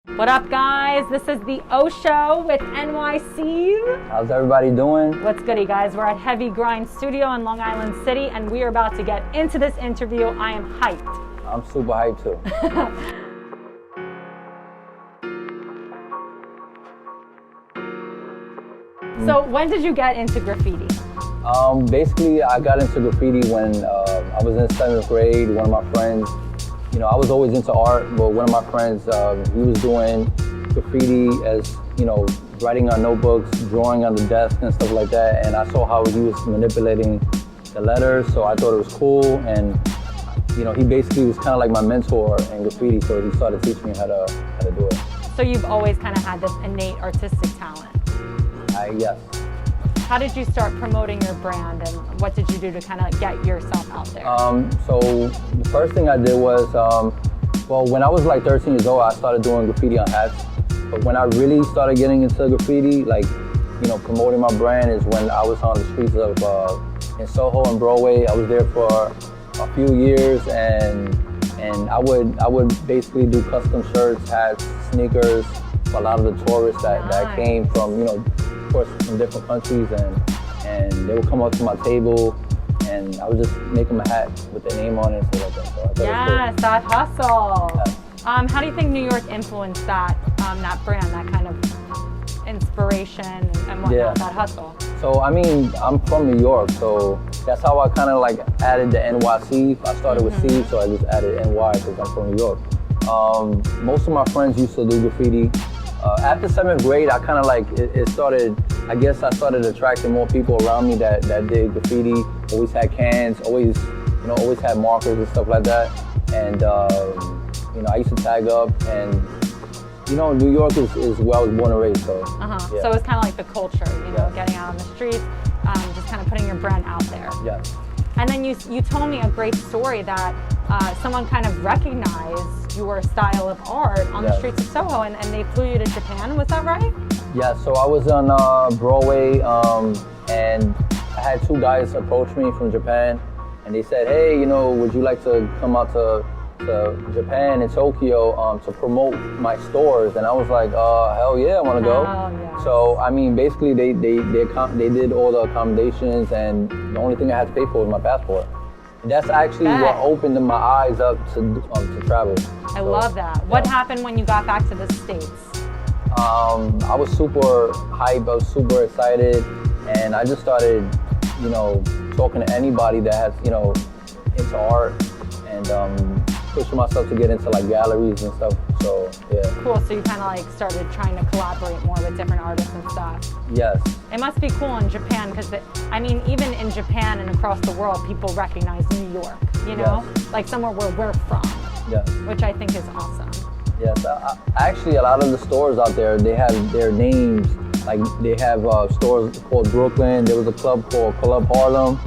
What up, guys? This is the O Show with N.Y.Ceve. How's everybody doing? What's goody, guys? We're at Heavy Grind Studio in Long Island City, and we are about to get into this interview. I am hyped. I'm super hyped too. So when did you get into graffiti? Basically, I got into graffiti when I was in 7th grade. One of my friends, I was always into art, but one of my friends, he was doing graffiti as, writing on notebooks, drawing on the desk and stuff like that. And I saw how he was manipulating the letters, so I thought it was cool. And, he basically was kind of like my mentor in graffiti, so he started teaching me how to do it. So you've always kind of had this innate artistic talent? Yes. How did you start promoting your brand, and what did you do to kind of get yourself out there? So the first thing I did was, when I was like 13 years old, I started doing graffiti on hats. But when I really started getting into graffiti, promoting my brand, is when I was on the streets of in Soho and Broadway. I was there for a few years, and I would basically do custom shirts, hats, sneakers for a lot of the tourists that came from, of course, from different countries, and they would come up to my table, and I would just make them a hat with their name on it and stuff like that. So I thought it was cool. That hustle. Yes. How do you think New York influenced that brand, that kind of inspiration and whatnot, that hustle? So I'm from New York, so that's how I kind of added the N.Y.Ceve. I started with Ceve, so I just added NY because I'm from New York. Most of my friends used to do graffiti. After 7th grade, I kind of it started, I guess I started attracting more people around me that did graffiti, always had cans, always had markers and stuff like that. And, I used to tag up, and, New York is where I was born and raised, so. Yeah. So it's kind of like the culture, getting out on the streets, just kind of putting your brand out there. Yes. And then you told me a great story that someone kind of recognized your style of art on the streets of Soho, and they flew you to Japan. Was that right? Yeah, so I was on Broadway, and I had 2 guys approach me from Japan, and they said, hey, would you like to come out to Japan and Tokyo to promote my stores? And I was like, hell yeah, I want to go. Yeah. So basically they did all the accommodations, and the only thing I had to pay for was my passport. And that's actually what opened my eyes up to travel. I love that. What happened when you got back to the States? I was super hyped, I was super excited, and I just started, talking to anybody that has, into art, and pushing myself to get into galleries and stuff. So yeah. Cool. So you kind of started trying to collaborate more with different artists and stuff. Yes. It must be cool in Japan because even in Japan and across the world, people recognize New York. Like somewhere where we're from. Yes. Which I think is awesome. Yes. Actually, a lot of the stores out there, they have their names. They have stores called Brooklyn. There was a club called Club Harlem,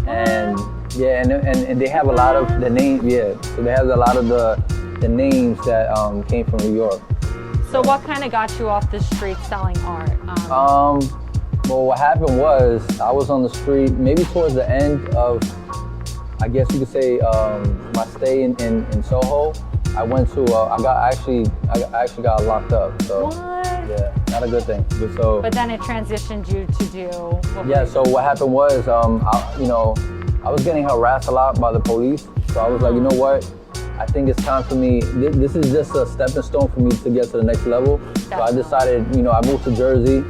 and and they have a lot of the names. Yeah, so they have a lot of the names that came from New York. So what kind of got you off the street selling art? Well, what happened was I was on the street maybe towards the end of, I guess you could say, my stay in Soho. I went to I actually got locked up. So what? Yeah, not a good thing. But then it transitioned you to do. Yeah. So what happened was I was getting harassed a lot by the police. So I was like, you know what? I think it's time for me. This is just a stepping stone for me to get to the next level. Definitely. So I decided, I moved to Jersey.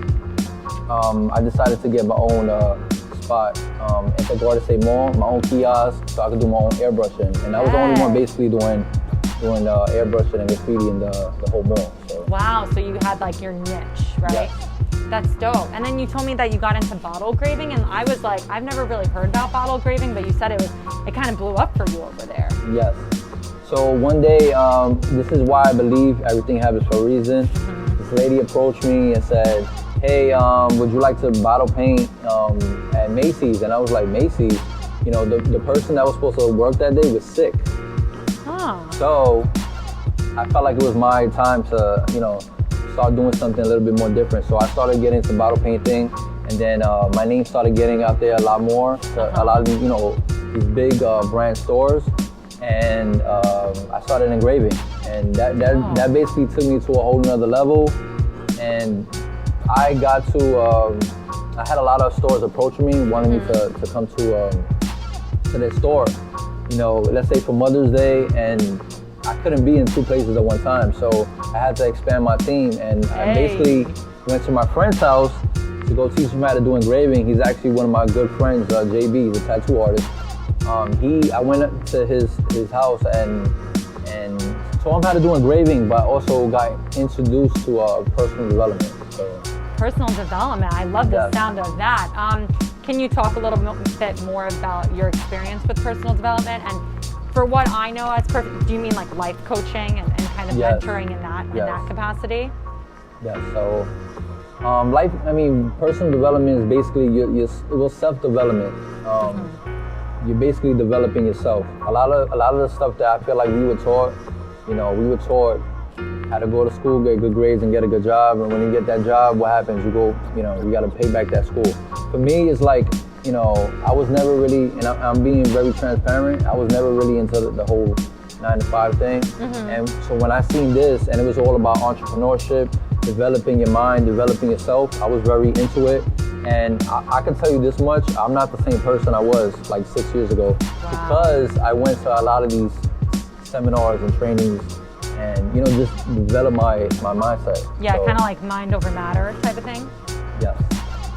I decided to get my own spot at the Garden State Mall, my own kiosk, so I could do my own airbrushing. And I was the only one basically doing airbrushing and graffiti in the whole mall. So. Wow, so you had your niche, right? Yes. That's dope. And then you told me that you got into bottle graving, and I was like, I've never really heard about bottle graving, but you said it kind of blew up for you over there. Yes. So one day, this is why I believe everything happens for a reason. This lady approached me and said, hey, would you like to bottle paint at Macy's? And I was like, Macy's? The person that was supposed to work that day was sick. So I felt like it was my time to, start doing something a little bit more different. So I started getting into bottle painting, and then my name started getting out there a lot more to a lot of these big brand stores. And I started engraving. And that basically took me to a whole nother level. And I got to, I had a lot of stores approaching me, wanting me to come to their store, you know, let's say for Mother's Day, and I couldn't be in 2 places at one time. So I had to expand my team, and I basically went to my friend's house to go teach him how to do engraving. He's actually one of my good friends, JB, he's a tattoo artist. I went up to his house and taught him how to do engraving, but also got introduced to personal development. So, personal development, I love the sound of that. Can you talk a little bit more about your experience with personal development? And for what I know as do you mean like life coaching and kind of mentoring in that capacity? Yeah, so personal development is basically your self-development. You're basically developing yourself. A lot of the stuff that I feel like we were taught, you know, we were taught how to go to school, get good grades, and get a good job. And when you get that job, what happens? You go, you know, you got to pay back that school. For me, it's like, you know, I was never really, and I'm being very transparent, I was never really into the whole 9-to-5 thing. And so when I seen this, and it was all about entrepreneurship, developing your mind, developing yourself, I was very into it. And I can tell you this much, I'm not the same person I was like 6 years ago. Because I went to a lot of these seminars and trainings and, you know, just develop my mindset. Yeah, so, kind of like mind over matter type of thing? Yes.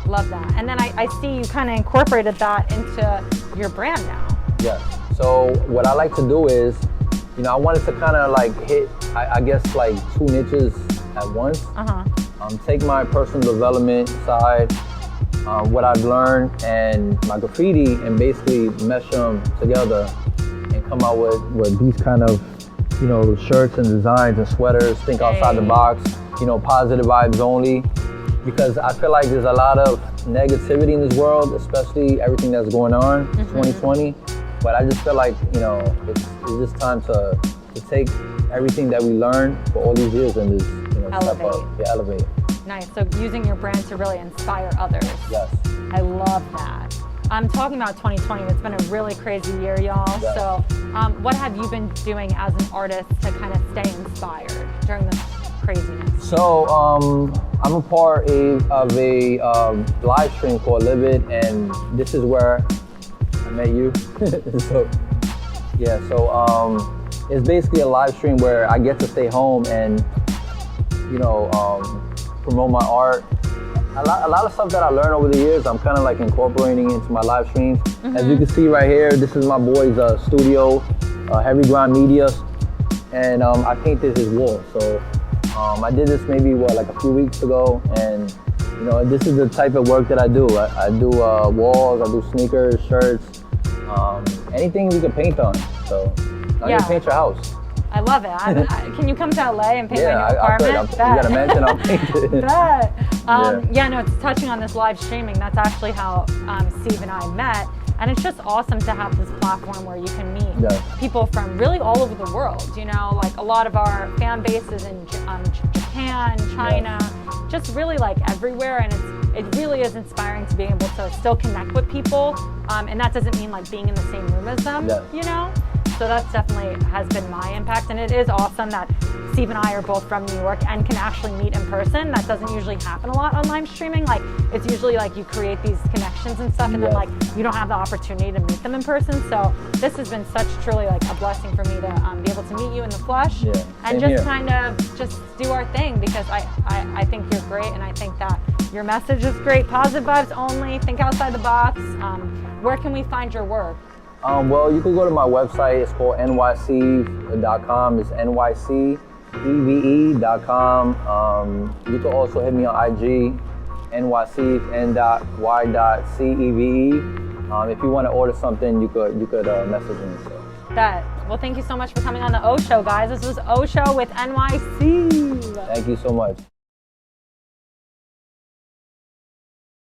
Love that. And then I see you kind of incorporated that into your brand now. Yes. So what I like to do is, you know, I wanted to kind of like hit, I guess, like 2 niches at once. Take my personal development side, what I've learned, and my graffiti, and basically mesh them together and come out with these kind of, you know, shirts and designs and sweaters, think outside the box, you know, positive vibes only. Because I feel like there's a lot of negativity in this world, especially everything that's going on, 2020. But I just feel like, you know, it's just time to take everything that we learned for all these years and just, you know, elevate. Step up. Yeah, elevate. Nice. So using your brand to really inspire others. Yes. I love that. I'm talking about 2020. It's been a really crazy year, y'all. Yes. So what have you been doing as an artist to kind of stay inspired during this craziness? So I'm a part of a live stream called Live It, and this is where I met you. So yeah, so it's basically a live stream where I get to stay home and, you know, promote my art. A lot of stuff that I learned over the years, I'm kind of like incorporating into my live streams. As you can see right here, this is my boy's studio, Heavy Grind Media, and I painted his wall. So I did this maybe like a few weeks ago, and you know, this is the type of work that I do. I do walls, I do sneakers, shirts, anything you can paint on. So I can paint your house. I love it. Can you come to LA and paint my new apartment? You got a mansion, I'll paint it. Yeah, no, it's touching on this live streaming. That's actually how Steve and I met. And it's just awesome to have this platform where you can meet people from really all over the world. You know, like a lot of our fan base is in Japan, China, just really like everywhere. And it really is inspiring to be able to still connect with people. And that doesn't mean like being in the same room as them, you know? So that's definitely has been my impact. And it is awesome that Steve and I are both from New York and can actually meet in person. That doesn't usually happen a lot on live streaming. Like, it's usually like you create these connections and stuff, and then like you don't have the opportunity to meet them in person. So this has been such truly like a blessing for me to be able to meet you in the flesh and just kind of just do our thing, because I think you're great, and I think that your message is great. Positive vibes only, think outside the box. Where can we find your work? Well, you can go to my website. It's called N.Y.Ceve.com. It's NYCEVE.com. You can also hit me on IG, N.Y.Ceve, N.Y.Ceve. If you want to order something, you could message me. So. Well, thank you so much for coming on the O Show, guys. This was O Show with N.Y.Ceve. Thank you so much.